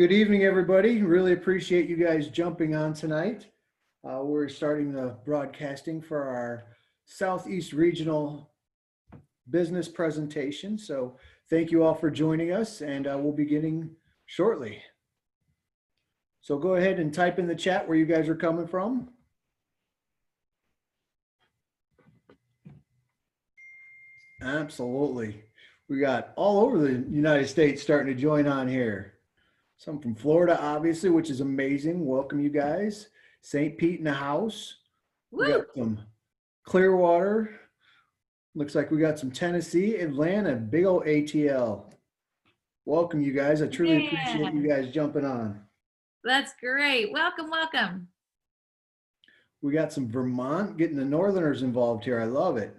Good evening, everybody. Really appreciate you guys jumping on tonight. We're starting the broadcasting for our Southeast Regional Business presentation. So thank you all for joining us, and we'll be beginning shortly. So go ahead and type in the chat where you guys are coming from. Absolutely. We got all over the United States starting to join on here. Some from Florida, obviously, which is amazing. Welcome, you guys. St. Pete in the house. We Woo! got some Clearwater. Looks like we got some Tennessee, Atlanta, big old ATL. Welcome, you guys. I truly appreciate you guys jumping on. That's great. Welcome, welcome. We got some Vermont, getting the Northerners involved here. I love it.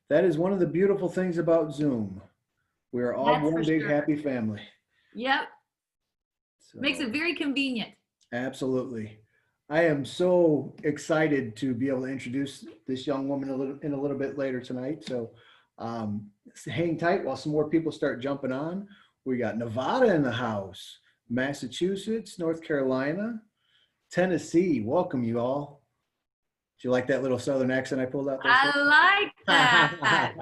That is one of the beautiful things about Zoom. We are all That's one for big sure. happy family. Yep. So, Makes it very convenient. absolutely. I am so excited to be able to introduce this young woman a little bit later tonight. So hang tight while some more people start jumping on. We got Nevada in the house, Massachusetts, North Carolina, Tennessee. Welcome, you all. Do you like that little Southern accent I pulled out there? I like that.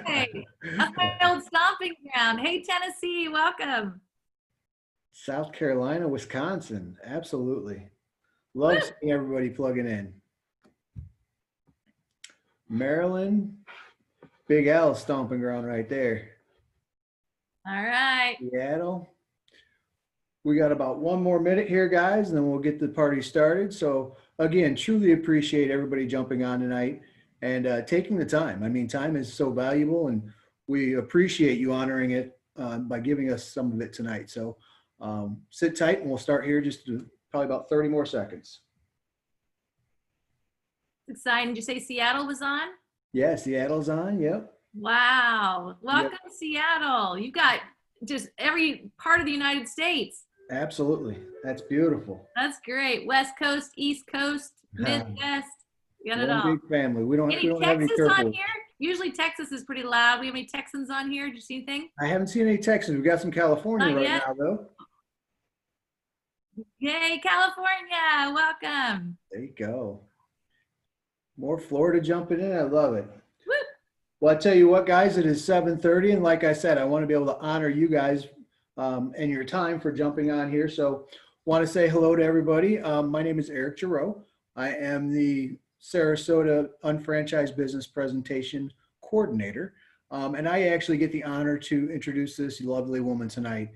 Hey, that's my old stomping ground. Hey, Tennessee, welcome. South Carolina, Wisconsin. Absolutely. Love seeing everybody plugging in. Maryland, Big L stomping ground right there. All right. Seattle. We got about one more minute here, guys, and then we'll get the party started. So again, truly appreciate everybody jumping on tonight and taking the time. I mean, time is so valuable, and we appreciate you honoring it by giving us some of it tonight. So sit tight, and we'll start here just probably about 30 more seconds. Exciting. Did you say Seattle was on? Yeah, Seattle's on. Yep. Wow. Welcome, Seattle. You got just every part of the United States. Absolutely. That's beautiful. That's great. West Coast, East Coast, Midwest. We got it all. One big family. We don't have any Texas on curveballs. here? Usually Texas is pretty loud. We have any Texans on here? Did you see anything? I haven't seen any Texans. We've got some California Not right yet. now, though. Yay, California. Welcome. There you go. More Florida jumping in. I love it. Woo. Well, I tell you what, guys, it is 7:30. And like I said, I want to be able to honor you guys and your time for jumping on here. So want to say hello to everybody. My name is Eric Giroux. I am the Sarasota Unfranchised Business Presentation Coordinator. And I actually get the honor to introduce this lovely woman tonight.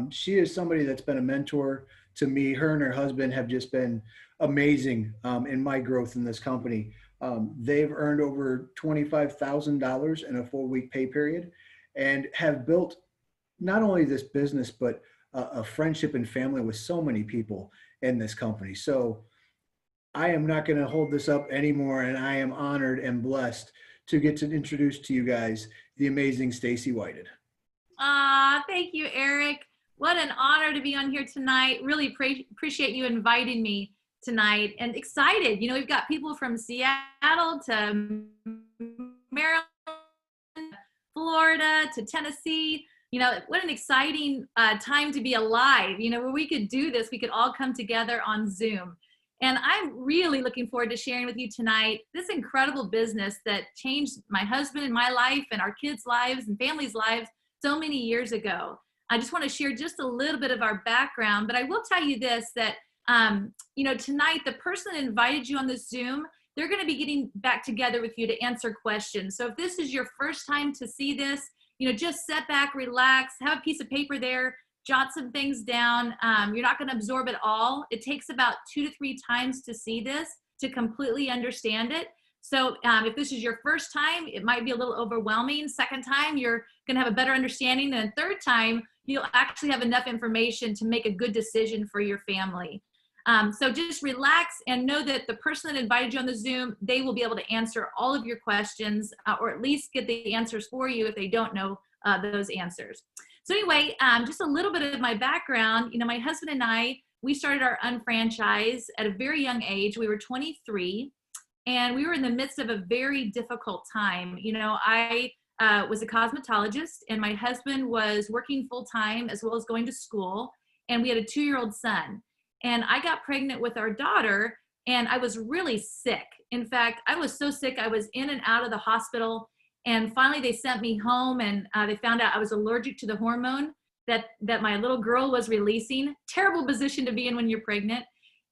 She is somebody that's been a mentor to me. Her and her husband have just been amazing in my growth in this company. They've earned over $25,000 in a 4-week pay period and have built not only this business, but a friendship and family with so many people in this company. So I am not going to hold this up anymore, and I am honored and blessed to get to introduce to you guys the amazing Stacy Whited. Thank you, Eric. What an honor to be on here tonight. Really appreciate you inviting me tonight, and excited. You know, we've got people from Seattle to Maryland, Florida to Tennessee. You know, what an exciting time to be alive, you know, where we could do this. We could all come together on Zoom. And I'm really looking forward to sharing with you tonight this incredible business that changed my husband and my life and our kids' lives and families' lives so many years ago. I just want to share just a little bit of our background, but I will tell you this, that, you know, tonight, the person that invited you on this Zoom, they're going to be getting back together with you to answer questions. So if this is your first time to see this, you know, just sit back, relax, have a piece of paper there, jot some things down. You're not going to absorb it all. It takes about 2 to 3 times to see this, to completely understand it. So if this is your first time, it might be a little overwhelming. Second time, you're going to have a better understanding. And third time, you'll actually have enough information to make a good decision for your family. So just relax and know that the person that invited you on the Zoom, they will be able to answer all of your questions, or at least get the answers for you if they don't know those answers. So anyway, just a little bit of my background. You know, my husband and I, we started our unfranchise at a very young age. We were 23, and we were in the midst of a very difficult time. You know, I was a cosmetologist, and my husband was working full-time as well as going to school. and we had a 2-year-old son. And I got pregnant with our daughter, and I was really sick. In fact, I was so sick, I was in and out of the hospital. And finally, they sent me home, and they found out I was allergic to the hormone that my little girl was releasing. Terrible position to be in when you're pregnant.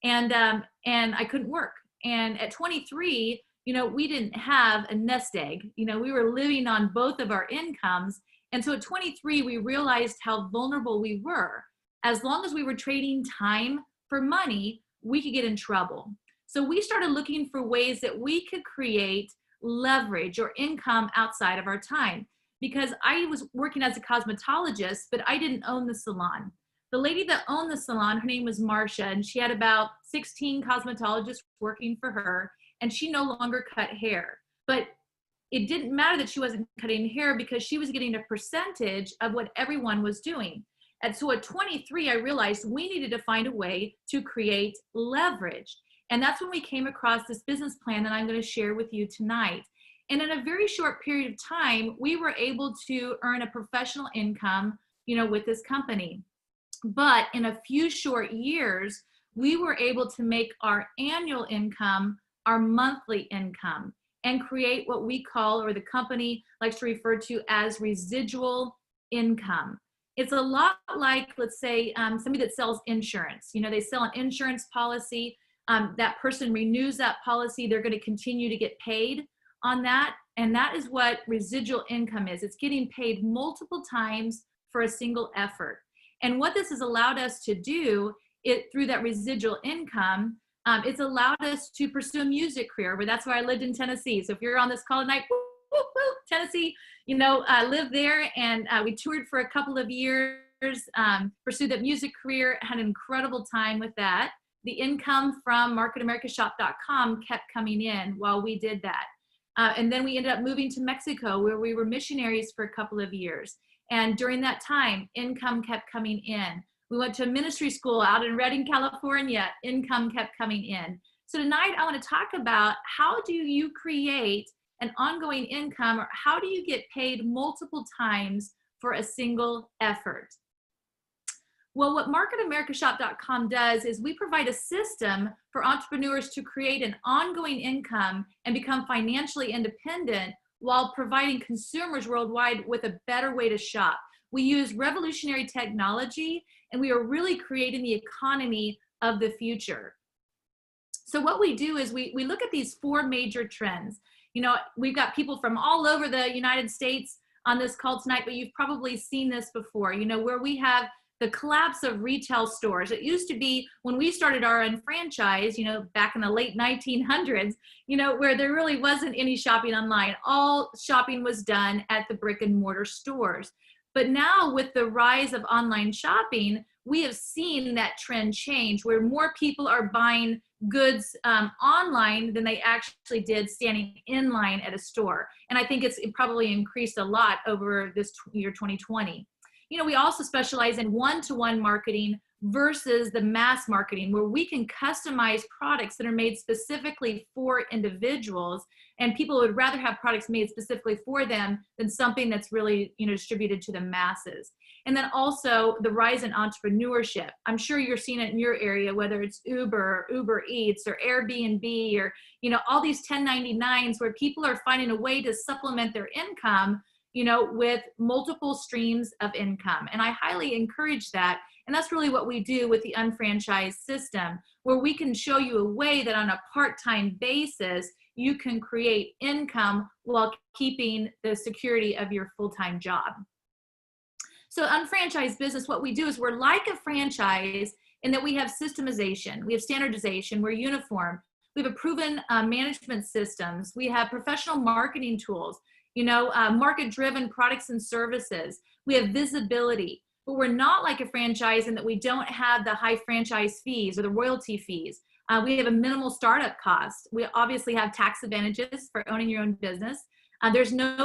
And I couldn't work. And at 23, we didn't have a nest egg. We were living on both of our incomes. And so at 23, we realized how vulnerable we were. As long as we were trading time for money, we could get in trouble. So we started looking for ways that we could create leverage or income outside of our time. Because I was working as a cosmetologist, but I didn't own the salon. The lady that owned the salon, her name was Marcia, and she had about 16 cosmetologists working for her, and she no longer cut hair. But it didn't matter that she wasn't cutting hair because she was getting a percentage of what everyone was doing. And so at 23, I realized we needed to find a way to create leverage. And that's when we came across this business plan that I'm going to share with you tonight. And in a very short period of time, we were able to earn a professional income, with this company. But in a few short years, we were able to make our annual income our monthly income and create what we call, or the company likes to refer to as, residual income. It's a lot like, let's say, somebody that sells insurance. They sell an insurance policy. That person renews that policy. They're going to continue to get paid on that. And that is what residual income is. It's getting paid multiple times for a single effort. And what this has allowed us to do through that residual income, it's allowed us to pursue a music career. But that's where I lived in Tennessee. So if you're on this call tonight, woo, woo, woo, Tennessee, I lived there, and we toured for a couple of years, pursued that music career, had an incredible time with that. The income from marketamericashop.com kept coming in while we did that. And then we ended up moving to Mexico, where we were missionaries for a couple of years. And during that time, income kept coming in. We went to a ministry school out in Redding, California. Income kept coming in. So tonight I want to talk about, how do you create an ongoing income, or how do you get paid multiple times for a single effort? Well, what marketamericashop.com does is we provide a system for entrepreneurs to create an ongoing income and become financially independent while providing consumers worldwide with a better way to shop. We use revolutionary technology, and we are really creating the economy of the future. So what we do is we look at these 4 major trends. We've got people from all over the United States on this call tonight, but you've probably seen this before, where we have the collapse of retail stores. It used to be, when we started our own franchise, back in the late 1900s, where there really wasn't any shopping online. All shopping was done at the brick and mortar stores. But now, with the rise of online shopping, we have seen that trend change, where more people are buying goods online than they actually did standing in line at a store. And I think it probably increased a lot over this year 2020. We also specialize in one-to-one marketing versus the mass marketing, where we can customize products that are made specifically for individuals, and people would rather have products made specifically for them than something that's really, distributed to the masses. And then also the rise in entrepreneurship. I'm sure you're seeing it in your area, whether it's Uber, or Uber Eats, or Airbnb, or, all these 1099s, where people are finding a way to supplement their income, with multiple streams of income. And I highly encourage that. And that's really what we do with the unfranchised system, where we can show you a way that on a part-time basis, you can create income while keeping the security of your full-time job. So unfranchised business, what we do is we're like a franchise in that we have systemization, we have standardization, we're uniform, we have a proven management systems, we have professional marketing tools, market-driven products and services. We have visibility, but we're not like a franchise in that we don't have the high franchise fees or the royalty fees. We have a minimal startup cost. We obviously have tax advantages for owning your own business. There's no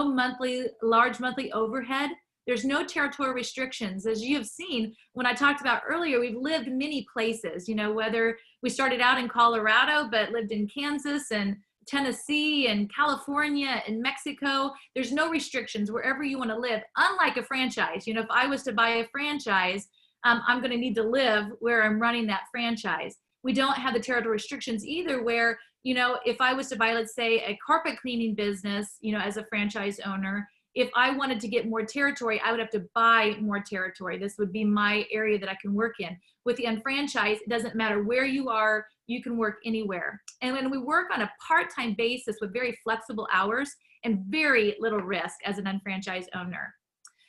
large monthly overhead. There's no territorial restrictions. As you have seen, when I talked about earlier, we've lived many places, whether we started out in Colorado, but lived in Kansas and Tennessee and California and Mexico. There's no restrictions wherever you want to live, unlike a franchise. If I was to buy a franchise, I'm going to need to live where I'm running that franchise. We don't have the territorial restrictions either, where, you know, if I was to buy, let's say, a carpet cleaning business, you know, as a franchise owner, if I wanted to get more territory, I would have to buy more territory. This would be my area that I can work in. With the unfranchised, it doesn't matter where you are, you can work anywhere. And when we work on a part-time basis with very flexible hours and very little risk as an unfranchised owner.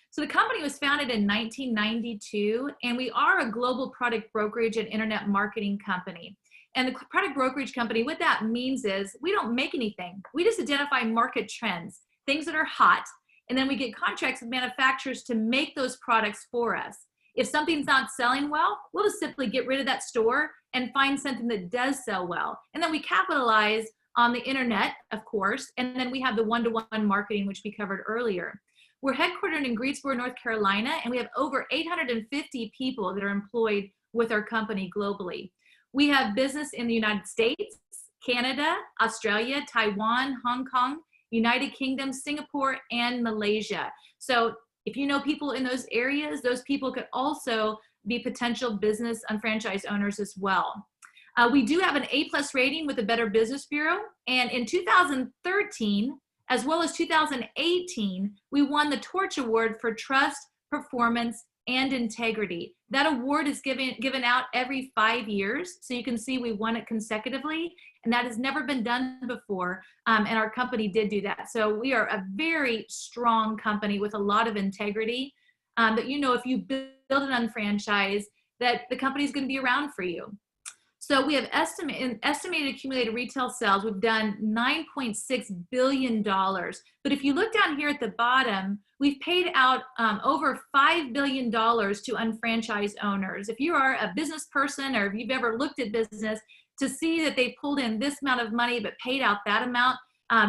So the company was founded in 1992, and we are a global product brokerage and internet marketing company. And the product brokerage company, what that means is we don't make anything. We just identify market trends, things that are hot, and then we get contracts with manufacturers to make those products for us. If something's not selling well, we'll just simply get rid of that store and find something that does sell well. And then we capitalize on the internet, of course, and then we have the one-to-one marketing, which we covered earlier. We're headquartered in Greensboro, North Carolina, and we have over 850 people that are employed with our company globally. We have business in the United States, Canada, Australia, Taiwan, Hong Kong, United Kingdom, Singapore, and Malaysia. So if you know people in those areas, those people could also be potential business unfranchised owners as well. We do have an A+ rating with the Better Business Bureau, and in 2013, as well as 2018, we won the Torch Award for Trust, Performance, and Integrity. That award is given out every 5 years, so you can see we won it consecutively, and that has never been done before, and our company did do that. So we are a very strong company with a lot of integrity, that, you know, if you build an unfranchise, that the company is going to be around for you. So we have estimated accumulated retail sales. We've done $9.6 billion. But if you look down here at the bottom, we've paid out over $5 billion to unfranchised owners. If you are a business person, or if you've ever looked at business, to see that they pulled in this amount of money but paid out that amount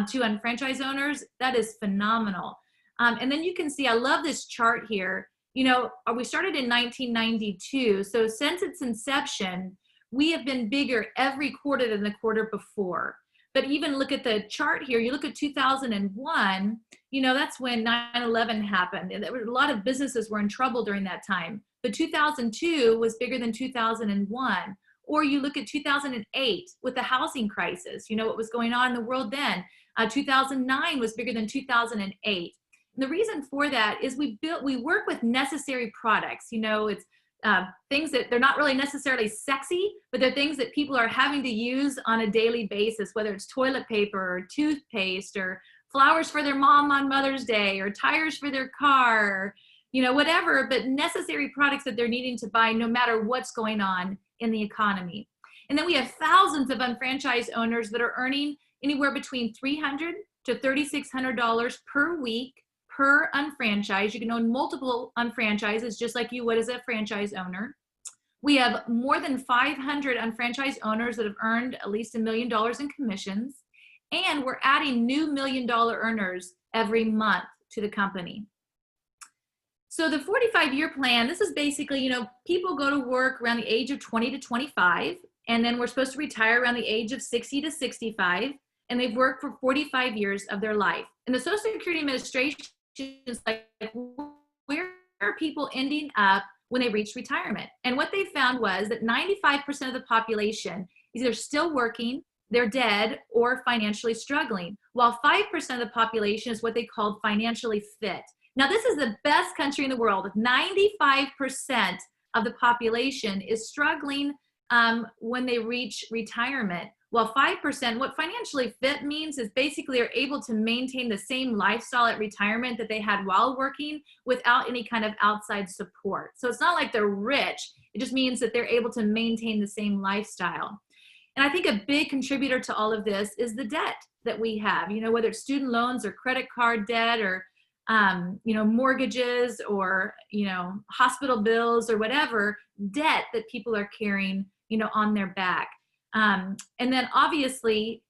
to unfranchised owners, that is phenomenal. And then you can see, I love this chart here. You know, we started in 1992. So since its inception, we have been bigger every quarter than the quarter before. But even look at the chart here, you look at 2001, you know, that's when 9/11 happened. And there were a lot of businesses were in trouble during that time. But 2002 was bigger than 2001. Or you look at 2008 with the housing crisis, you know what was going on in the world then. 2009 was bigger than 2008. And the reason for that is we work with necessary products. You know, it's things that they're not really necessarily sexy, but they're things that people are having to use on a daily basis, whether it's toilet paper or toothpaste or flowers for their mom on Mother's Day or tires for their car, or, you know, whatever, but necessary products that they're needing to buy no matter what's going on in the economy. And then we have thousands of unfranchised owners that are earning anywhere between $300 to $3,600 per week per unfranchise. You can own multiple unfranchises just like you would as a franchise owner. We have more than 500 unfranchised owners that have earned at least $1 million in commissions, and we're adding new $1 million earners every month to the company. So the 45-year plan, this is basically, you know, people go to work around the age of 20 to 25, and then we're supposed to retire around the age of 60 to 65, and they've worked for 45 years of their life. And the Social Security Administration is like, where are people ending up when they reach retirement? And what they found was that 95% of the population is either still working, they're dead, or financially struggling, while 5% of the population is what they called financially fit. Now, this is the best country in the world. 95% of the population is struggling when they reach retirement, while 5%, what financially fit means is basically are able to maintain the same lifestyle at retirement that they had while working without any kind of outside support. So it's not like they're rich. It just means that they're able to maintain the same lifestyle. And I think a big contributor to all of this is the debt that we have, you know, whether it's student loans or credit card debt or, you know, mortgages or, you know, hospital bills or whatever debt that people are carrying, you know, on their back. And then obviously,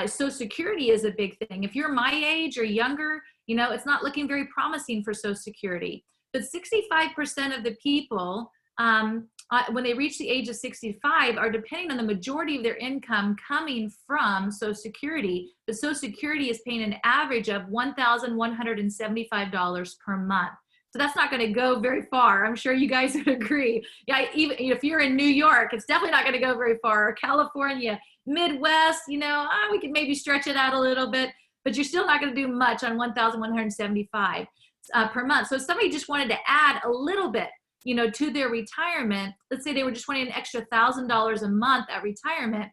Social Security is a big thing. If you're my age or younger, you know, it's not looking very promising for Social Security. But 65% of the people, when they reach the age of 65, are depending on the majority of their income coming from Social Security. But Social Security is paying an average of $1,175 per month. So that's not going to go very far. I'm sure you guys would agree. Yeah, even if you're in New York, it's definitely not going to go very far. Or California, Midwest, we could maybe stretch it out a little bit, but you're still not going to do much on 1,175 per month. So if somebody just wanted to add a little bit, to their retirement, let's say they were just wanting an extra $1,000 a month at retirement,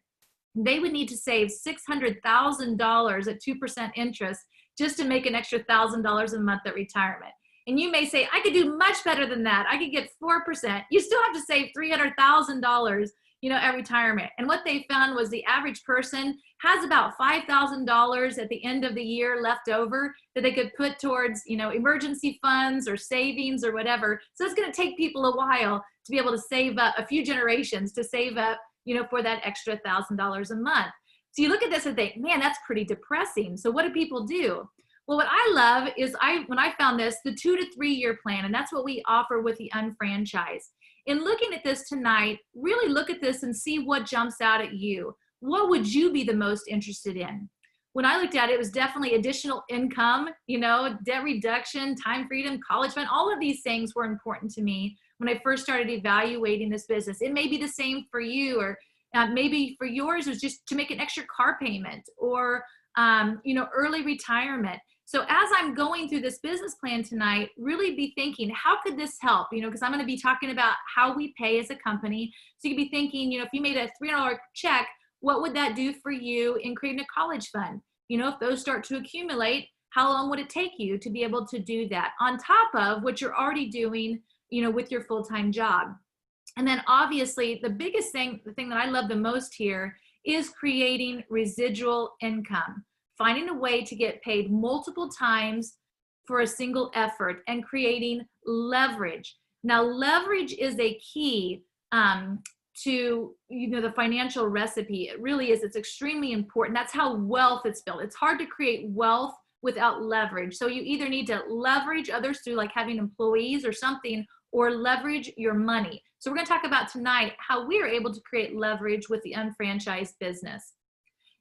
they would need to save $600,000 at 2% interest just to make an extra $1,000 a month at retirement. And you may say, I could do much better than that. I could get 4%. You still have to save $300,000, at retirement. And what they found was the average person has about $5,000 at the end of the year left over that they could put towards, emergency funds or savings or whatever. So it's going to take people a while to be able to save up, a few generations to save up, for that extra $1,000 a month. So you look at this and think, man, that's pretty depressing. So what do people do? Well, what I love is when I found this, the 2 to 3 year plan, and that's what we offer with the Unfranchised. In looking at this tonight, really look at this and see what jumps out at you. What would you be the most interested in? When I looked at it, it was definitely additional income, debt reduction, time freedom, college fund. All of these things were important to me when I first started evaluating this business. It may be the same for you, or maybe for yours was just to make an extra car payment or, early retirement. So as I'm going through this business plan tonight, really be thinking, how could this help? Because I'm going to be talking about how we pay as a company. So you could be thinking, if you made a $300 check, what would that do for you in creating a college fund? If those start to accumulate, how long would it take you to be able to do that on top of what you're already doing, with your full-time job? And then obviously the biggest thing, the thing that I love the most here is creating residual income. Finding a way to get paid multiple times for a single effort and creating leverage. Now, leverage is a key to the financial recipe. It really is. It's extremely important. That's how wealth is built. It's hard to create wealth without leverage. So you either need to leverage others through like having employees or something, or leverage your money. So we're going to talk about tonight how we are able to create leverage with the Unfranchised business.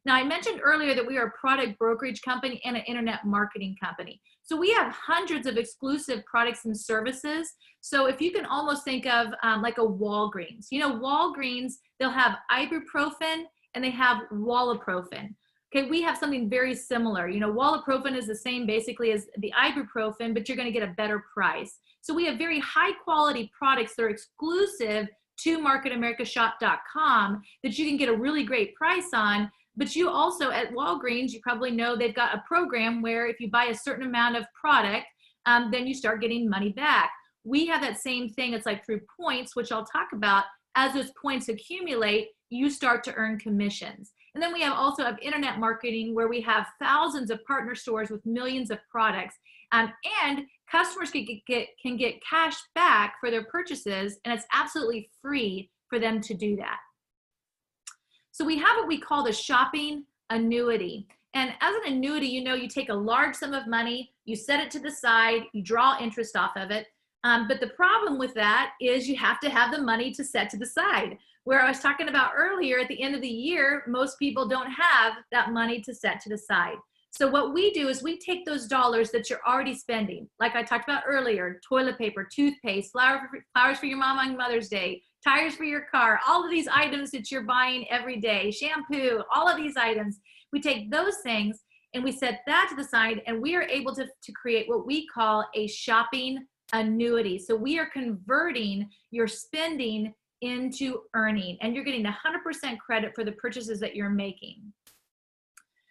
Now, I mentioned earlier that we are a product brokerage company and an internet marketing company. So we have hundreds of exclusive products and services. So if you can almost think of like a Walgreens. Walgreens, they'll have ibuprofen and they have Wallaprophen. Okay, we have something very similar. Wallaprophen is the same basically as the ibuprofen, but you're going to get a better price. So we have very high quality products that are exclusive to marketamericashop.com that you can get a really great price on. But you also, at Walgreens, you probably know they've got a program where if you buy a certain amount of product, then you start getting money back. We have that same thing. It's like through points, which I'll talk about. As those points accumulate, you start to earn commissions. And then we have internet marketing where we have thousands of partner stores with millions of products. And customers can get cash back for their purchases, and it's absolutely free for them to do that. So we have what we call the shopping annuity. And as an annuity, you take a large sum of money, you set it to the side, you draw interest off of it. But the problem with that is you have to have the money to set to the side. Where I was talking about earlier, at the end of the year, most people don't have that money to set to the side. So what we do is we take those dollars that you're already spending, like I talked about earlier, toilet paper, toothpaste, flowers for your mom on Mother's Day, tires for your car, all of these items that you're buying every day, shampoo, all of these items. We take those things and we set that to the side, and we are able to create what we call a shopping annuity. So we are converting your spending into earning, and you're getting 100% credit for the purchases that you're making.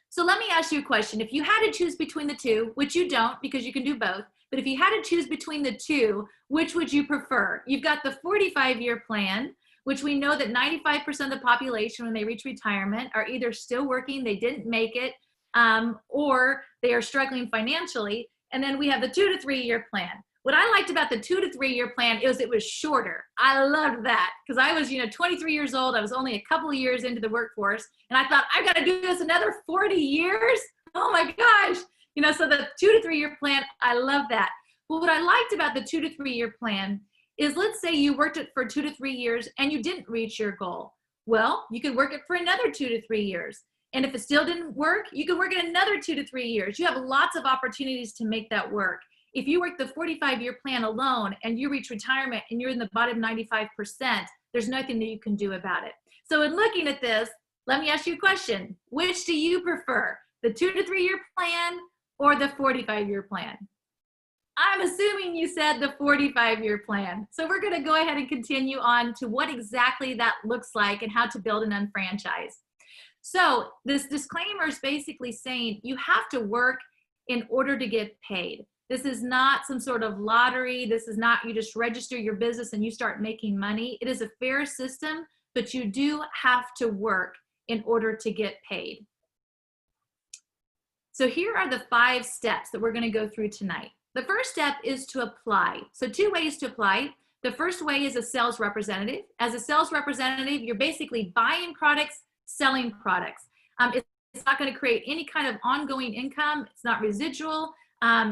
So let me ask you a question. If you had to choose between the two, which you don't because you can do both, but if you had to choose between the two, which would you prefer? You've got the 45-year plan, which we know that 95% of the population when they reach retirement are either still working, they didn't make it, or they are struggling financially. And then we have the 2 to 3 year plan. What I liked about the 2 to 3 year plan is it was shorter. I loved that because I was, 23 years old. I was only a couple of years into the workforce. And I thought, I've got to do this another 40 years. Oh my gosh. So the 2 to 3 year plan, I love that. Well, what I liked about the 2 to 3 year plan is, let's say you worked it for 2 to 3 years and you didn't reach your goal. Well, you could work it for another 2 to 3 years. And if it still didn't work, you could work it another 2 to 3 years. You have lots of opportunities to make that work. If you work the 45-year plan alone and you reach retirement and you're in the bottom 95%, there's nothing that you can do about it. So in looking at this, let me ask you a question. Which do you prefer, the 2 to 3 year plan or the 45-year plan? I'm assuming you said the 45-year plan. So we're going to go ahead and continue on to what exactly that looks like and how to build an unfranchise. So this disclaimer is basically saying you have to work in order to get paid. This is not some sort of lottery. This is not you just register your business and you start making money. It is a fair system, but you do have to work in order to get paid. So here are the 5 steps that we're going to go through tonight. The first step is to apply. So 2 ways to apply. The first way is a sales representative. As a sales representative, you're basically buying products, selling products. It's not going to create any kind of ongoing income. It's not residual.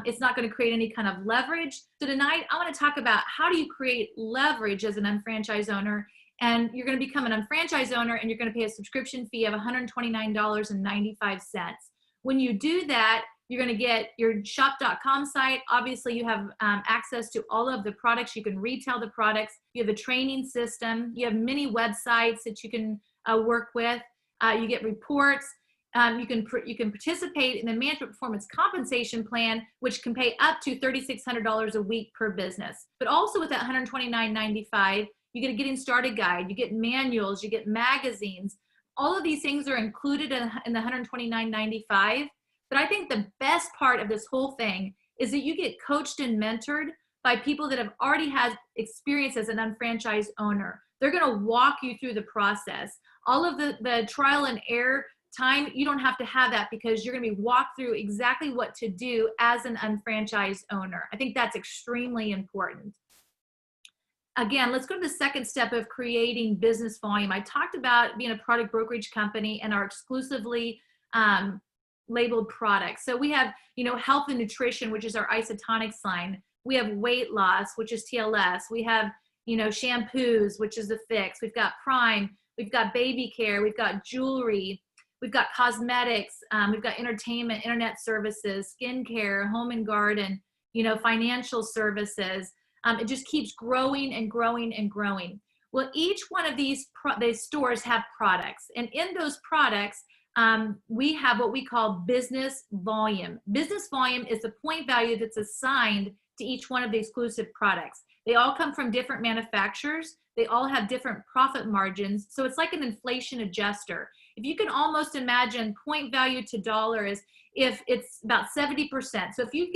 It's not going to create any kind of leverage. So tonight, I want to talk about how do you create leverage as an unfranchised owner. And you're going to become an unfranchised owner and you're going to pay a subscription fee of $129.95. When you do that, you're going to get your shop.com site. Obviously, you have access to all of the products. You can retail the products. You have a training system. You have many websites that you can work with. You get reports. You can participate in the management performance compensation plan, which can pay up to $3,600 a week per business. But also with that $129.95, you get a getting started guide. You get manuals. You get magazines. All of these things are included in the $129.95. But I think the best part of this whole thing is that you get coached and mentored by people that have already had experience as an unfranchised owner. They're going to walk you through the process. All of the trial and error time, you don't have to have that because you're going to be walked through exactly what to do as an unfranchised owner. I think that's extremely important. Again, let's go to the second step of creating business volume. I talked about being a product brokerage company and our exclusively labeled products. So we have, health and nutrition, which is our isotonics line. We have weight loss, which is TLS. We have, shampoos, which is the Fix. We've got Prime. We've got baby care. We've got jewelry. We've got cosmetics. We've got entertainment, internet services, skincare, home and garden, financial services. It just keeps growing and growing and growing. Well, each one of these stores have products. And in those products, we have what we call business volume. Business volume is the point value that's assigned to each one of the exclusive products. They all come from different manufacturers. They all have different profit margins. So it's like an inflation adjuster. If you can almost imagine point value to dollar is if it's about 70%. So if you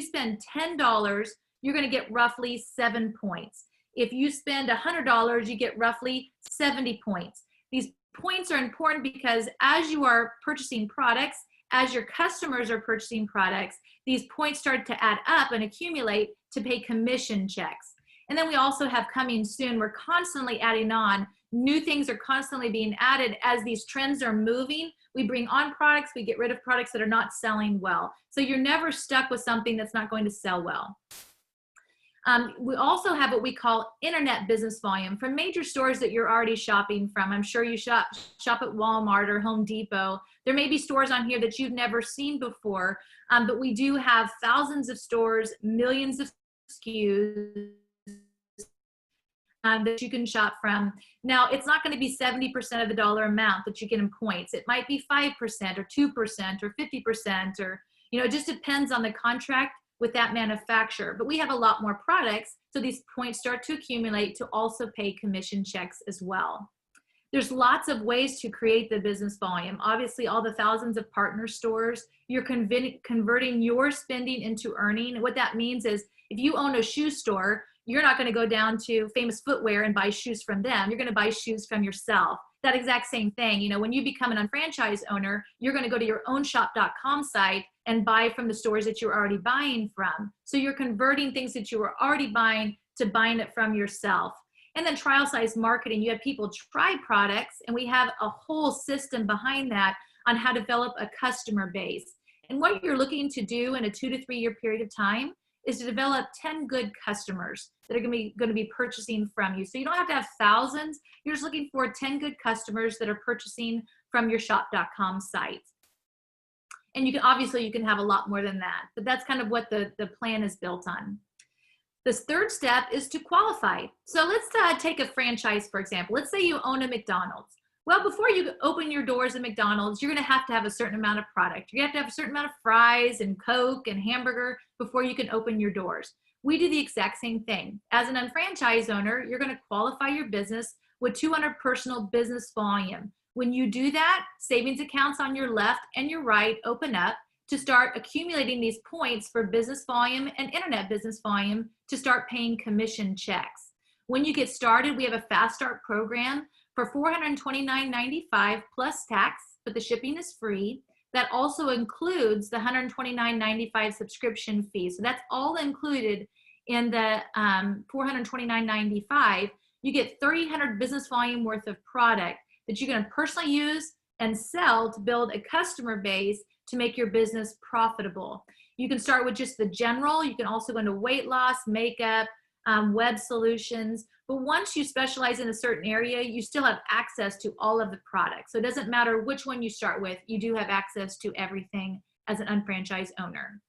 spend $10, you're going to get roughly 7 points. If you spend $100, you get roughly 70 points. These points are important because as you are purchasing products, as your customers are purchasing products, these points start to add up and accumulate to pay commission checks. And then we also have coming soon, we're constantly adding on. New things are constantly being added as these trends are moving. We bring on products, we get rid of products that are not selling well. So you're never stuck with something that's not going to sell well. We also have what we call internet business volume from major stores that you're already shopping from. I'm sure you shop at Walmart or Home Depot. There may be stores on here that you've never seen before, but we do have thousands of stores, millions of SKUs that you can shop from. Now, it's not going to be 70% of the dollar amount that you get in points. It might be 5% or 2% or 50% or, it just depends on the contract with that manufacturer. But we have a lot more products, so these points start to accumulate to also pay commission checks as well. There's lots of ways to create the business volume. Obviously, all the thousands of partner stores, you're converting your spending into earning. What that means is if you own a shoe store, you're not going to go down to Famous Footwear and buy shoes from them. You're going to buy shoes from yourself. That exact same thing. When you become an unfranchised owner, you're going to go to your own shop.com site and buy from the stores that you're already buying from. So you're converting things that you were already buying to buying it from yourself. And then trial size marketing, you have people try products, and we have a whole system behind that on how to develop a customer base. And what you're looking to do in a 2 to 3 year period of time is to develop 10 good customers that are going to be purchasing from you. So you don't have to have thousands. You're just looking for 10 good customers that are purchasing from your shop.com site. And you can obviously you can have a lot more than that, but that's kind of what the plan is built on. This third step is to qualify. So let's take a franchise, for example. Let's say you own a McDonald's. Well, before you open your doors at McDonald's, you're going to have a certain amount of product. You're going to have a certain amount of fries and Coke and hamburger before you can open your doors. We do the exact same thing. As an unfranchised owner, you're going to qualify your business with 200 personal business volume. When you do that, savings accounts on your left and your right open up to start accumulating these points for business volume and internet business volume to start paying commission checks. When you get started, we have a Fast Start program for $429.95 plus tax, but the shipping is free. That also includes the $129.95 subscription fee. So that's all included in the $429.95. You get 300 business volume worth of product that you're going to personally use and sell to build a customer base to make your business profitable. You can start with just the general. You can also go into weight loss, makeup, web solutions. But once you specialize in a certain area, you still have access to all of the products. So it doesn't matter which one you start with, you do have access to everything as an unfranchised owner.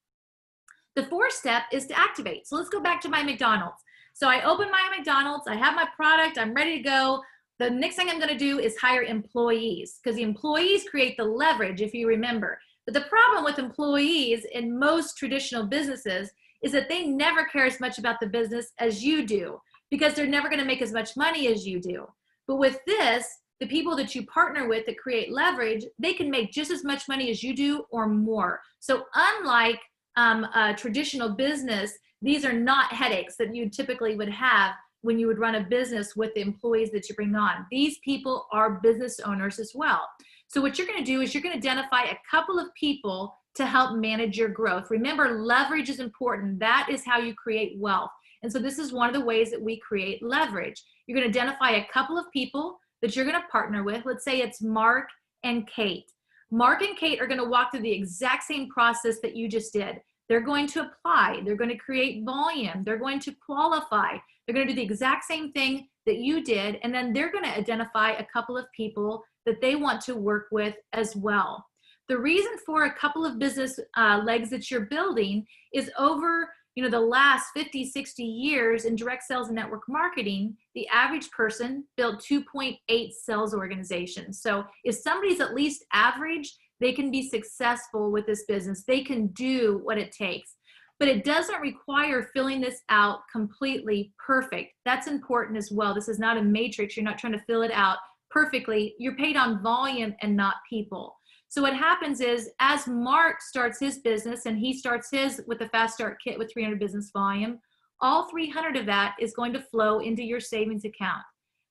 The fourth step is to activate. So let's go back to my McDonald's. So I open my McDonald's, I have my product, I'm ready to go. The next thing I'm going to do is hire employees, because the employees create the leverage, if you remember. But the problem with employees in most traditional businesses is that they never care as much about the business as you do, because they're never going to make as much money as you do. But with this, the people that you partner with that create leverage, they can make just as much money as you do or more. So unlike a traditional business, these are not headaches that you typically would have when you would run a business with the employees that you bring on. These people are business owners as well. So what you're going to do is you're going to identify a couple of people to help manage your growth. Remember, leverage is important. That is how you create wealth. And so this is one of the ways that we create leverage. You're going to identify a couple of people that you're going to partner with. Let's say it's Mark and Kate. Mark and Kate are going to walk through the exact same process that you just did. They're going to apply. They're going to create volume. They're going to qualify. They're going to do the exact same thing that you did. And then they're going to identify a couple of people that they want to work with as well. The reason for a couple of business legs that you're building is over the last 50, 60 years in direct sales and network marketing, the average person built 2.8 sales organizations. So if somebody's at least average, they can be successful with this business. They can do what it takes. But it doesn't require filling this out completely perfect. That's important as well. This is not a matrix. You're not trying to fill it out perfectly. You're paid on volume and not people. So what happens is, as Mark starts his business, and he starts his with the Fast Start Kit with 300 business volume, all 300 of that is going to flow into your savings account.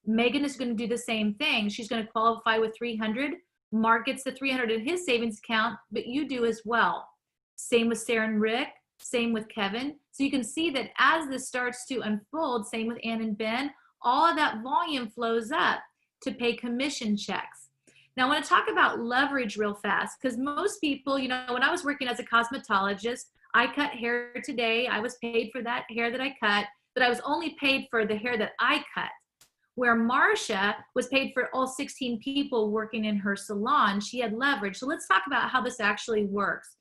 Megan is going to do the same thing. She's going to qualify with 300. Mark gets the 300 in his savings account, but you do as well. Same with Sarah and Rick, same with Kevin. So you can see that as this starts to unfold, same with Ann and Ben, all of that volume flows up to pay commission checks. Now, I want to talk about leverage real fast, because most people, when I was working as a cosmetologist, I cut hair today. I was paid for that hair that I cut, but I was only paid for the hair that I cut. Where Marcia was paid for all 16 people working in her salon, she had leverage. So let's talk about how this actually works.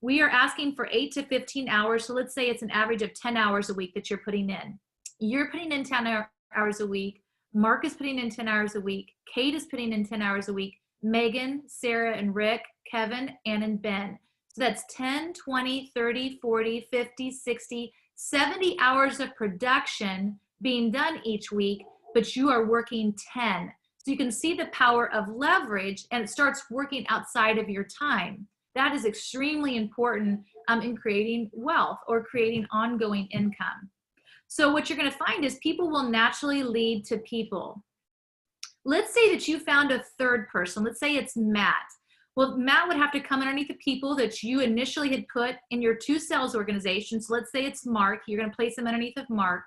We are asking for 8 to 15 hours. So let's say it's an average of 10 hours a week that you're putting in. You're putting in 10 hours a week. Mark is putting in 10 hours a week. Kate is putting in 10 hours a week. Megan, Sarah, and Rick, Kevin, Ann, and Ben. So that's 10, 20, 30, 40, 50, 60, 70 hours of production being done each week, but you are working 10. So you can see the power of leverage, and it starts working outside of your time. That is extremely important in creating wealth or creating ongoing income. So what you're going to find is people will naturally lead to people. Let's say that you found a third person. Let's say it's Matt. Well, Matt would have to come underneath the people that you initially had put in your 2 sales organizations. Let's say it's Mark. You're going to place him underneath of Mark.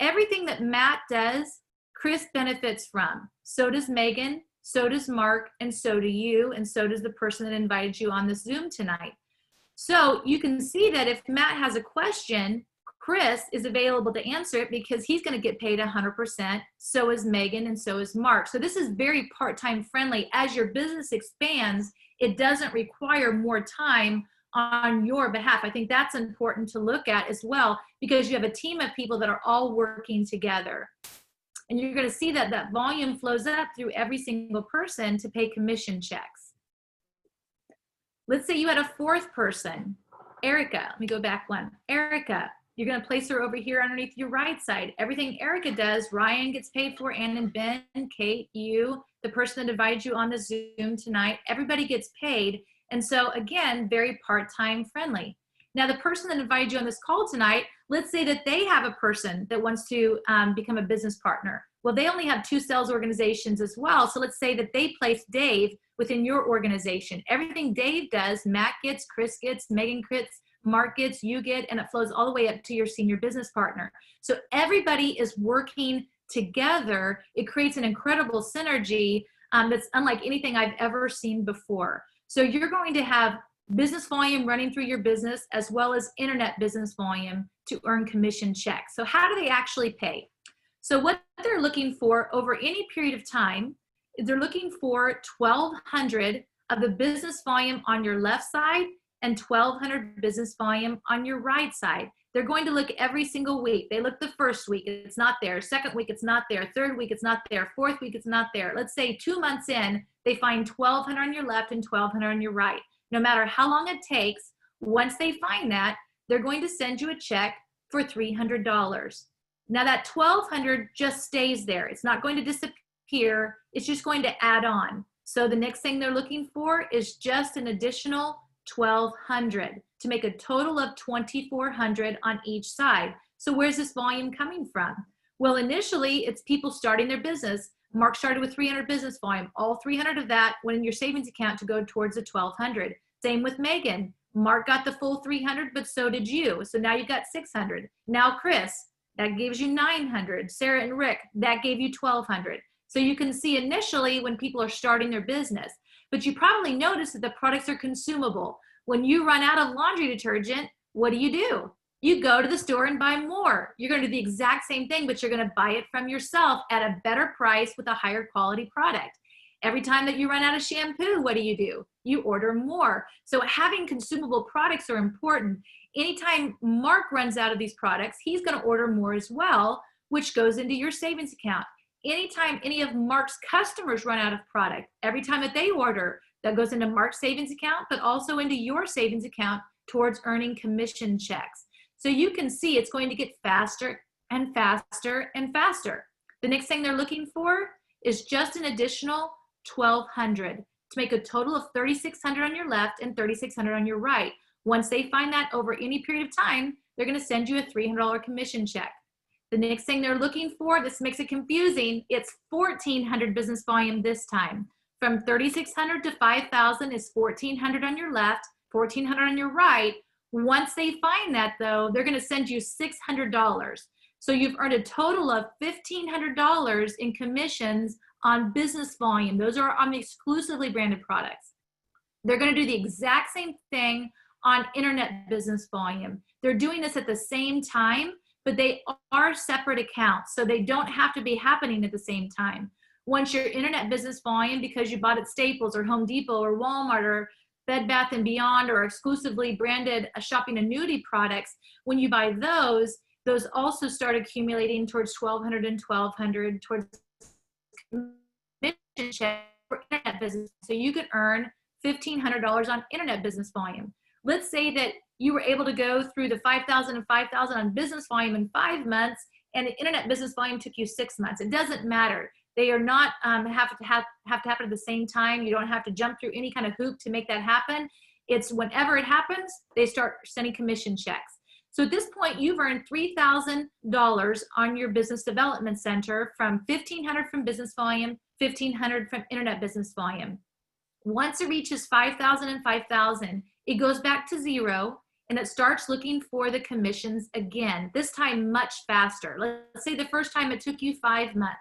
Everything that Matt does, Chris benefits from. So does Megan, so does Mark, and so do you, and so does the person that invited you on this Zoom tonight. So you can see that if Matt has a question, Chris is available to answer it because he's going to get paid 100%. So is Megan, and so is Mark. So this is very part-time friendly. As your business expands, it doesn't require more time on your behalf. I think that's important to look at as well, because you have a team of people that are all working together. And you're going to see that that volume flows up through every single person to pay commission checks. Let's say you had a fourth person, Erica. Let me go back one. Erica, you're going to place her over here underneath your right side. Everything Erica does, Ryan gets paid for, and Ben, Kate, you, the person that divides you on the Zoom tonight, everybody gets paid. And so again, very part-time friendly. Now the person that invited you on this call tonight, let's say that they have a person that wants to become a business partner. Well, they only have 2 sales organizations as well. So let's say that they place Dave within your organization. Everything Dave does, Matt gets, Chris gets, Megan gets, Mark gets, you get, and it flows all the way up to your senior business partner. So everybody is working together. It creates an incredible synergy that's unlike anything I've ever seen before. So you're going to have business volume running through your business as well as internet business volume to earn commission checks. So how do they actually pay? So what they're looking for over any period of time, they're looking for 1,200 of the business volume on your left side and 1,200 business volume on your right side. They're going to look every single week. They look the first week, it's not there. Second week, it's not there. Third week, it's not there. Fourth week, it's not there. Let's say 2 months in, they find 1,200 on your left and 1,200 on your right. No matter how long it takes, once they find that, they're going to send you a check for $300. Now that 1,200 just stays there. It's not going to disappear. It's just going to add on. So the next thing they're looking for is just an additional 1,200 to make a total of 2,400 on each side. So where's this volume coming from? Well, initially it's people starting their business. Mark started with 300 business volume. All 300 of that went in your savings account to go towards the 1,200. Same with Megan. Mark got the full 300, but so did you. So now you've got 600. Now Chris, that gives you 900. Sarah and Rick, that gave you 1,200. So you can see initially when people are starting their business, but you probably notice that the products are consumable. When you run out of laundry detergent, what do? You go to the store and buy more. You're going to do the exact same thing, but you're going to buy it from yourself at a better price with a higher quality product. Every time that you run out of shampoo, what do? You order more. So having consumable products are important. Anytime Mark runs out of these products, he's going to order more as well, which goes into your savings account. Anytime any of Mark's customers run out of product, every time that they order, that goes into Mark's savings account, but also into your savings account towards earning commission checks. So you can see it's going to get faster and faster and faster. The next thing they're looking for is just an additional 1,200 to make a total of 3,600 on your left and 3,600 on your right. Once they find that over any period of time, they're going to send you a $300 commission check. The next thing they're looking for, this makes it confusing, it's 1,400 business volume this time. From 3,600 to 5,000 is 1,400 on your left, 1,400 on your right. Once they find that though, they're going to send you $600. So you've earned a total of $1,500 in commissions on business volume. Those are on the exclusively branded products. They're going to do the exact same thing on internet business volume. They're doing this at the same time, but they are separate accounts, so they don't have to be happening at the same time. Once your internet business volume, because you bought at Staples or Home Depot or Walmart or Bed Bath & Beyond or exclusively branded shopping annuity products, when you buy those also start accumulating towards 1,200 and 1,200 towards commission check for internet business. So you could earn $1,500 on internet business volume. Let's say that you were able to go through the 5,000 and 5,000 on business volume in 5 months, and the internet business volume took you 6 months. It doesn't matter. They are not have to happen at the same time. You don't have to jump through any kind of hoop to make that happen. It's whenever it happens, they start sending commission checks. So at this point, you've earned $3,000 on your business development center from 1,500 from business volume, 1,500 from internet business volume. Once it reaches 5,000 and 5,000, it goes back to 0 and it starts looking for the commissions again, this time much faster. Let's say the first time it took you 5 months.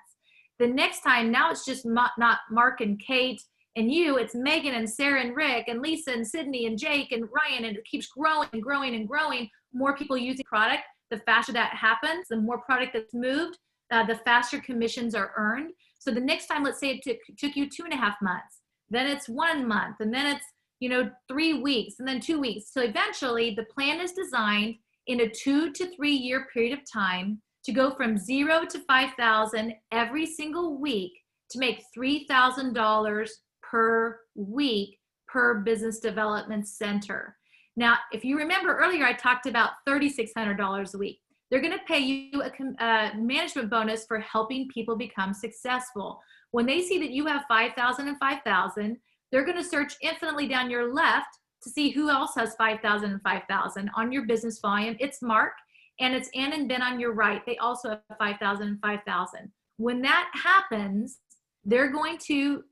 The next time, now it's just not Mark and Kate and you, it's Megan and Sarah and Rick and Lisa and Sydney and Jake and Ryan, and it keeps growing and growing and growing. More people using product, the faster that happens, the more product that's moved, the faster commissions are earned. So the next time, let's say it took you 2.5 months, then it's 1 month, and then it's 3 weeks and then 2 weeks. So eventually the plan is designed in a 2 to 3 year period of time to go from 0 to 5,000 every single week to make $3,000 per week per business development center. Now, if you remember earlier, I talked about $3,600 a week. They're going to pay you a management bonus for helping people become successful. When they see that you have 5,000 and 5,000, they're going to search infinitely down your left to see who else has 5,000 and 5,000 on your business volume. It's Mark, and it's Ann and Ben on your right. They also have 5,000 and 5,000. When that happens, they're going to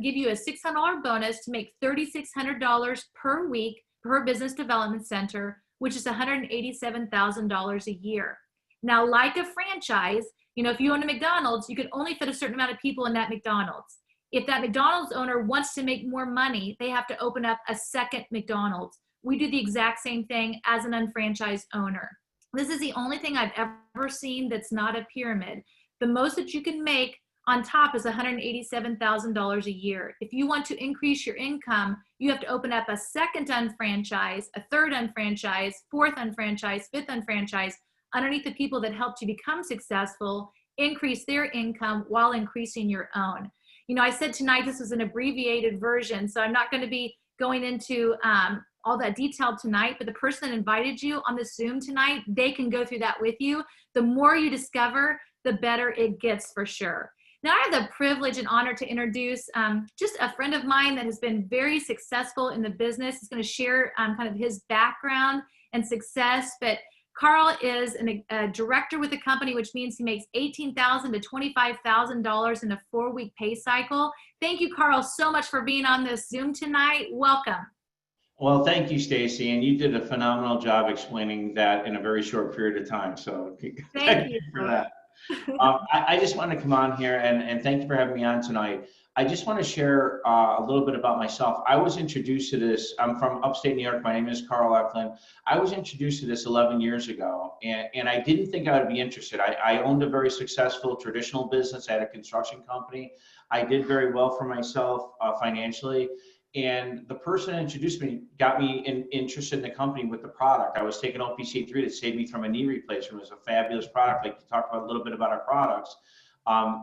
give you a $600 bonus to make $3,600 per week per business development center, which is $187,000 a year. Now, like a franchise, if you own a McDonald's, you can only fit a certain amount of people in that McDonald's. If that McDonald's owner wants to make more money, they have to open up a second McDonald's. We do the exact same thing as an unfranchised owner. This is the only thing I've ever seen that's not a pyramid. The most that you can make on top is $187,000 a year. If you want to increase your income, you have to open up a second unfranchise, a third unfranchise, fourth unfranchise, fifth unfranchise, underneath the people that helped you become successful, increase their income while increasing your own. I said tonight this was an abbreviated version, so I'm not going to be going into all that detail tonight, but the person that invited you on the Zoom tonight, they can go through that with you. The more you discover, the better it gets for sure. Now, I have the privilege and honor to introduce just a friend of mine that has been very successful in the business. He's going to share kind of his background and success, but Carl is a director with the company, which means he makes $18,000 to $25,000 in a 4-week pay cycle. Thank you, Carl, so much for being on this Zoom tonight. Welcome. Well, thank you, Stacy, and you did a phenomenal job explaining that in a very short period of time. So thank you for that. I just want to come on here and thank you for having me on tonight. I just want to share a little bit about myself. I was introduced to this. I'm from upstate New York. My name is Carl Eklund. I was introduced to this 11 years ago, and I didn't think I would be interested. I owned a very successful traditional business. I had a construction company. I did very well for myself financially. And the person that introduced me got me interested in the company with the product. I was taking OPC3 to save me from a knee replacement. It was a fabulous product. Like to talk about a little bit about our products.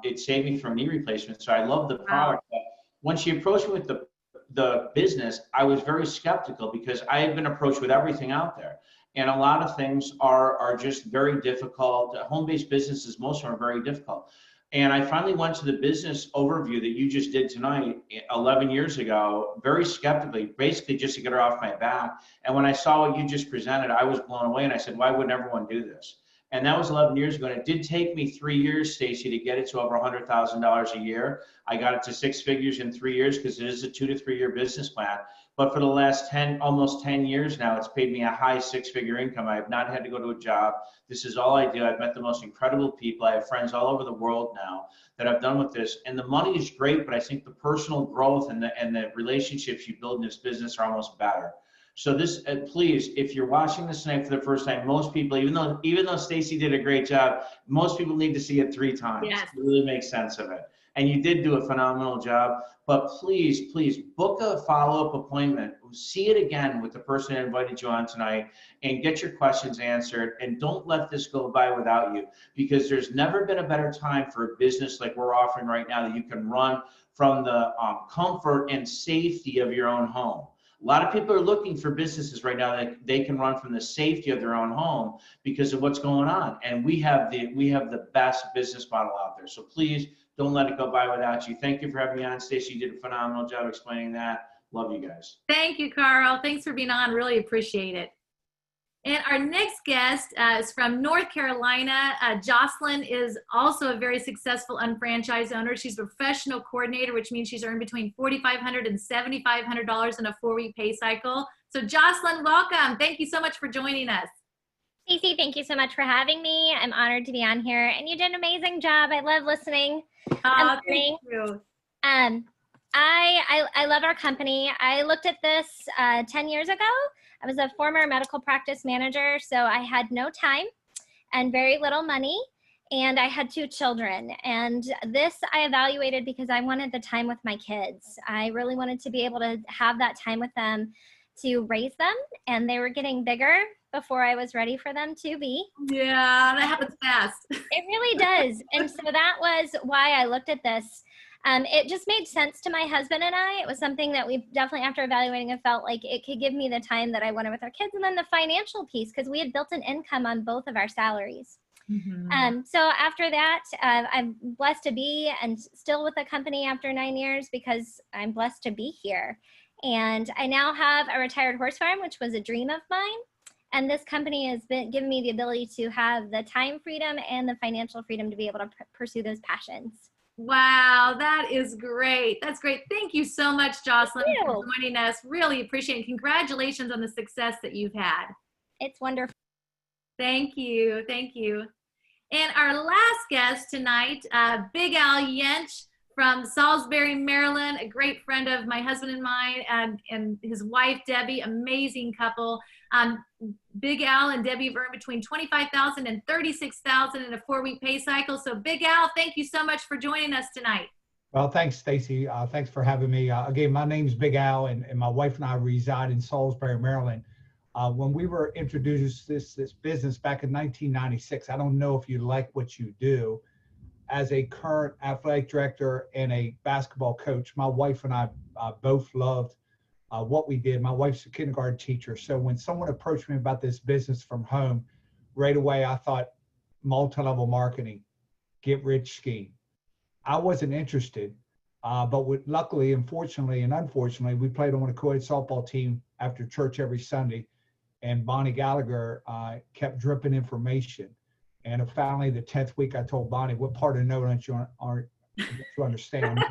It saved me from a knee replacement. So I love the product. But when she approached me with the business, I was very skeptical because I had been approached with everything out there. And a lot of things are just very difficult. Home-based businesses, most of them are very difficult. And I finally went to the business overview that you just did tonight 11 years ago, very skeptically, basically just to get her off my back. And when I saw what you just presented, I was blown away. And I said, why wouldn't everyone do this? And that was 11 years ago. And it did take me 3 years, Stacy, to get it to over $100,000 a year. I got it to 6 figures in 3 years because it is a 2 to 3 year business plan. But for the last almost 10 years now, it's paid me a high 6-figure income. I have not had to go to a job. This is all I do. I've met the most incredible people. I have friends all over the world now that I've done with this. And the money is great, but I think the personal growth and the relationships you build in this business are almost better. So this, please, if you're watching this tonight for the first time, most people, even though Stacy did a great job, most people need to see it 3 times Yes. to really make sense of it. And you did do a phenomenal job, but please book a follow-up appointment. See it again with the person that invited you on tonight and get your questions answered. And don't let this go by without you, because there's never been a better time for a business like we're offering right now that you can run from the comfort and safety of your own home. A lot of people are looking for businesses right now that they can run from the safety of their own home because of what's going on. And we have the best business model out there. So please don't let it go by without you. Thank you for having me on, Stacey. You did a phenomenal job explaining that. Love you guys. Thank you, Carl. Thanks for being on. Really appreciate it. And our next guest is from North Carolina. Jocelyn is also a very successful unfranchised owner. She's a professional coordinator, which means she's earned between $4,500 and $7,500 in a 4-week pay cycle. So Jocelyn, welcome. Thank you so much for joining us. Stacey, thank you so much for having me. I'm honored to be on here, and you did an amazing job. I love listening. Thank you. I love our company. I looked at this 10 years ago. I was a former medical practice manager, so I had no time and very little money. and I had 2 children. And this I evaluated because I wanted the time with my kids. I really wanted to be able to have that time with them to raise them, and they were getting bigger before I was ready for them to be. Yeah, that happens fast. It really does. And so that was why I looked at this. It just made sense to my husband and I. It was something that we definitely, after evaluating, it felt like it could give me the time that I wanted with our kids. And then the financial piece, because we had built an income on both of our salaries. So after that, I'm blessed to be and still with the company after 9 years because I'm blessed to be here. And I now have a retired horse farm, which was a dream of mine. And this company has been giving me the ability to have the time freedom and the financial freedom to be able to pursue those passions. Wow, that is great. That's great. Thank you so much, Jocelyn, for joining us. Really appreciate it. Congratulations on the success that you've had. It's wonderful. Thank you. Thank you. And our last guest tonight, Big Al Yench from Salisbury, Maryland, a great friend of my husband and mine, and his wife, Debbie, amazing couple. Big Al and Debbie have earned between $25,000 and $36,000 in a 4-week pay cycle. So Big Al, thank you so much for joining us tonight. Well, thanks, Stacy. Thanks for having me. Again, my name's Big Al, and my wife and I reside in Salisbury, Maryland. When we were introduced this business back in 1996, I don't know if you like what you do. As a current athletic director and a basketball coach, my wife and I both loved what we did. My wife's a kindergarten teacher. So when someone approached me about this business from home, right away I thought multi-level marketing, get rich scheme. I wasn't interested, but luckily, unfortunately, we played on a co-ed softball team after church every Sunday, and Bonnie Gallagher kept dripping information. And finally, the 10th week, I told Bonnie, what part of no don't you understand?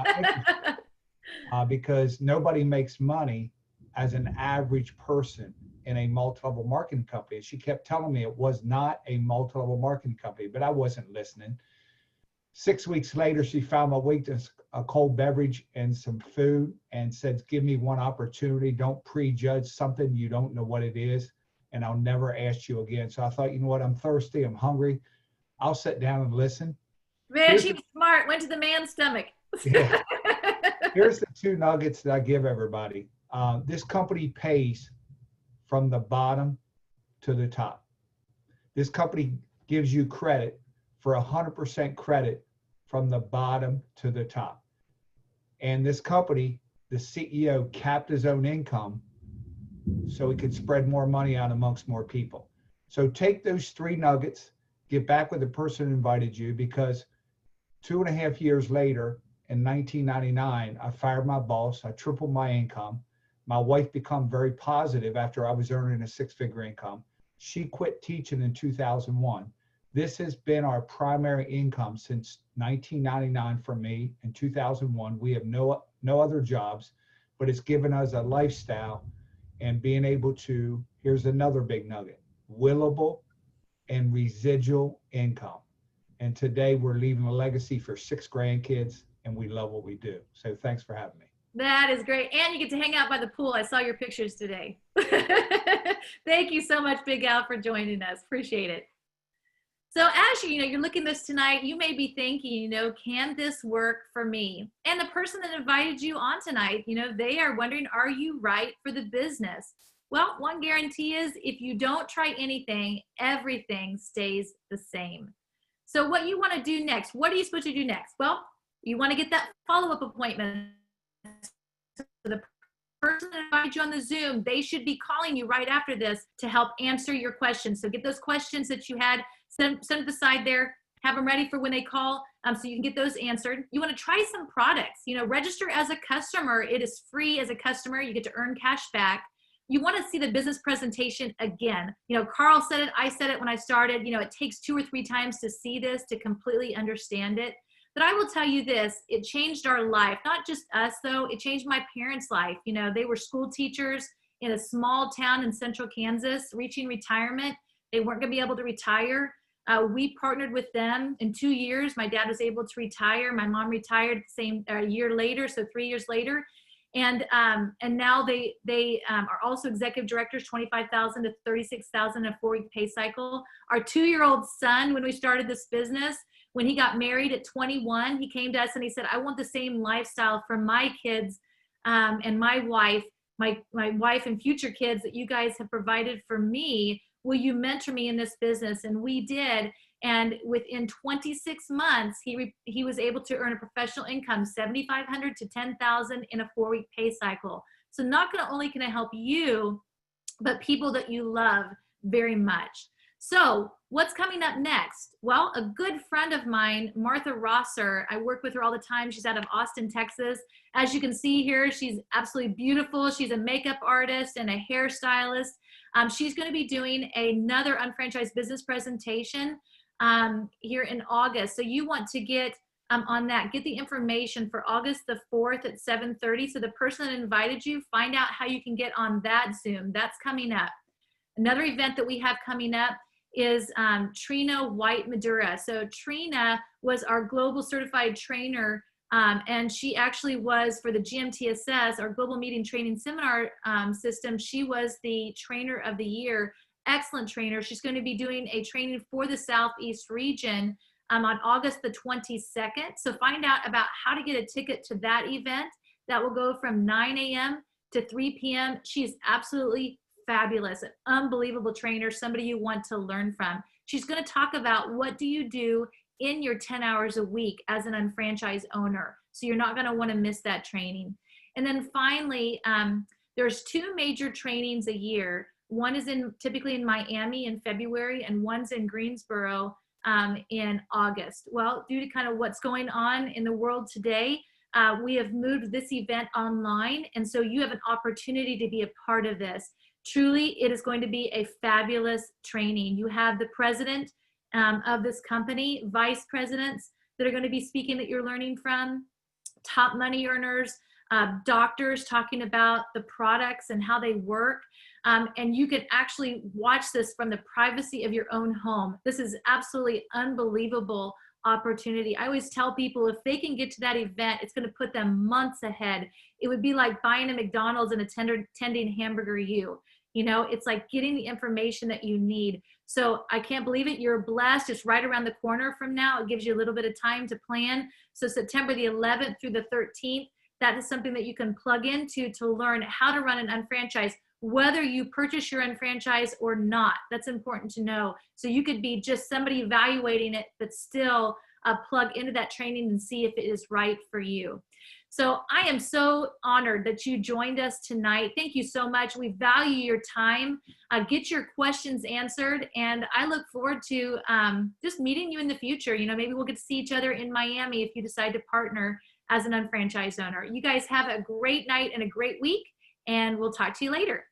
Because nobody makes money as an average person in a multi-level marketing company. She kept telling me it was not a multi-level marketing company, but I wasn't listening. 6 weeks later, she found my weakness, a cold beverage and some food, and said, give me one opportunity. Don't prejudge something you don't know what it is, and I'll never ask you again. So I thought, you know what, I'm thirsty, I'm hungry. I'll sit down and listen. Man, she was smart, went to the man's stomach. Yeah. Here's the 2 nuggets that I give everybody. This company pays from the bottom to the top. This company gives you credit for 100% credit from the bottom to the top. And this company, the CEO capped his own income so he could spread more money out amongst more people. So take those 3 nuggets, get back with the person who invited you, because 2.5 years later, in 1999, I fired my boss. I tripled my income. My wife became very positive after I was earning a 6-figure income. She quit teaching in 2001. This has been our primary income since 1999 for me. In 2001, we have no other jobs, but it's given us a lifestyle and being able to, here's another big nugget, willable and residual income. And today we're leaving a legacy for 6 grandkids, and we love what we do. So thanks for having me. That is great. And you get to hang out by the pool. I saw your pictures today. Thank you so much, Big Al, for joining us. Appreciate it. So as you're looking at this tonight, you may be thinking, can this work for me? And the person that invited you on tonight, they are wondering, are you right for the business? Well, one guarantee is if you don't try anything, everything stays the same. So what you want to do next, what are you supposed to do next? Well, you want to get that follow-up appointment. So the person that invited you on the Zoom, they should be calling you right after this to help answer your questions. So get those questions that you had, send them aside there, have them ready for when they call, so you can get those answered. You want to try some products, register as a customer. It is free as a customer. You get to earn cash back. You want to see the business presentation again. Carl said it, I said it when I started, it takes 2 or 3 times to see this, to completely understand it. But I will tell you this, it changed our life, not just us though, it changed my parents' life. They were school teachers in a small town in central Kansas, reaching retirement. They weren't gonna be able to retire. We partnered with them in 2 years. My dad was able to retire. My mom retired the same year later, so 3 years later. And now they are also executive directors, 25,000 to 36,000 a 4-week pay cycle. Our 2-year-old son, when we started this business, when he got married at 21, he came to us and he said, I want the same lifestyle for my kids and my wife and future kids that you guys have provided for me. Will you mentor me in this business? And we did. And within 26 months, he was able to earn a professional income, $7,500 to $10,000 in a 4-week pay cycle. So not only can I help you, but people that you love very much. So what's coming up next? Well, a good friend of mine, Martha Rosser, I work with her all the time. She's out of Austin, Texas. As you can see here, she's absolutely beautiful. She's a makeup artist and a hairstylist. She's going to be doing another unfranchised business presentation here in August. So you want to get on that, get the information for August the 4th at 7:30. So the person that invited you, find out how you can get on that Zoom. That's coming up. Another event that we have coming up is Trina White Madura. So Trina was our global certified trainer, and she actually was for the GMTSS, our global meeting training seminar system. She was the trainer of the year. Excellent trainer. She's going to be doing a training for the Southeast region on August the 22nd. So find out about how to get a ticket to that event. That will go from 9 a.m. to 3 p.m. She's absolutely fabulous, an unbelievable trainer, somebody you want to learn from. She's going to talk about what do you do in your 10 hours a week as an unfranchised owner. So you're not going to want to miss that training. And then finally, there's 2 major trainings a year. One is typically in Miami in February, and one's in Greensboro in August. Well, due to kind of what's going on in the world today, we have moved this event online, and so you have an opportunity to be a part of this. Truly, it is going to be a fabulous training. You have the president of this company, vice presidents that are going to be speaking that you're learning from, top money earners, doctors talking about the products and how they work. And you can actually watch this from the privacy of your own home. This is absolutely unbelievable opportunity. I always tell people if they can get to that event, it's going to put them months ahead. It would be like buying a McDonald's and attending Hamburger U. You know, it's like getting the information that you need. So I can't believe it. You're blessed. It's right around the corner from now. It gives you a little bit of time to plan. So September the 11th through the 13th, that is something that you can plug into to learn how to run an unfranchised, whether you purchase your unfranchised or not. That's important to know. So you could be just somebody evaluating it, but still plug into that training and see if it is right for you. So I am so honored that you joined us tonight. Thank you so much. We value your time. Get your questions answered, and I look forward to just meeting you in the future. You know, maybe we'll get to see each other in Miami if you decide to partner as an unfranchised owner. You guys have a great night and a great week, and we'll talk to you later.